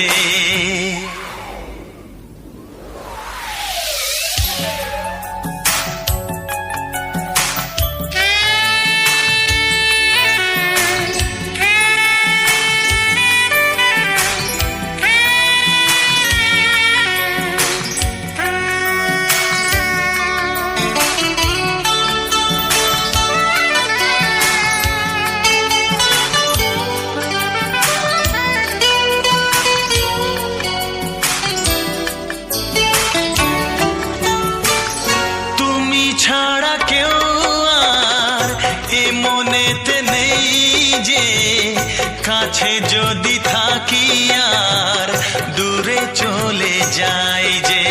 দেখে। ছাড়া কেউ আর এ মনেতে নেই যে, কাছে যদি থাকি আর দূরে চলে যাই যে।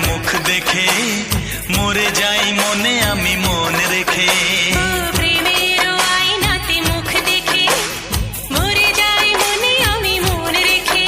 মুখ দেখে মরে যাই মনে আমি মন রেখে। প্রেমের আয়নাতে মুখ দেখে মরে যাই মনে আমি মন রেখে।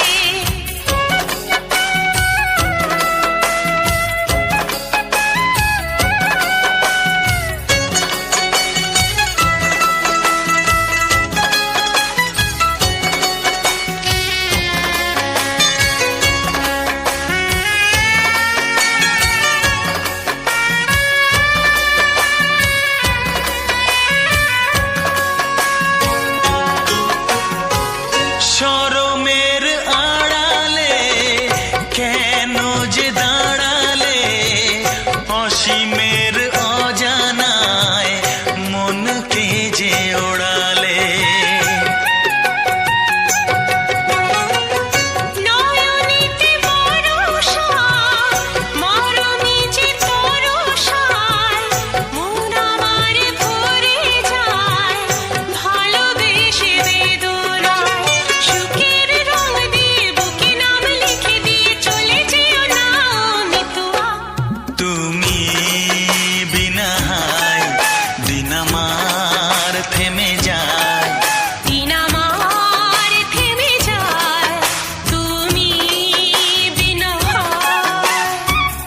শরমের আড়ালে কেন যে দাঁড়ালে, অসীমের অজানায় মনকে যে ওড়ালে। নয়নেতে বরষা মরমে যে তরসায়, মন আমার ভরে যায় ভালোবেসে বেদনায়। সুখের রং দিয়ে বুকে নাম লিখে দিয়ে চলে যেও না মিতুয়া। তুমি বিনা হায় দিন আমার থেমে যায়। দিন আমার থেমে যায় তুমি বিনা।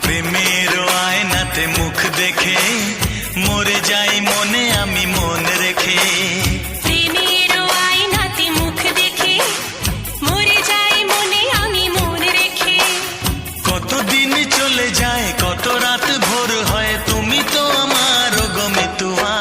প্রেমের আয়নাতে মুখ দেখে মরে যাই মনে আমি মন রেখে। প্রেমের আয়নাতে মুখ দেখে মরে যাই মনে আমি মন রেখে। কতদিন চলে যায় কত রাত ভোর হয়, তুমি তো আমার গো মিতুয়া।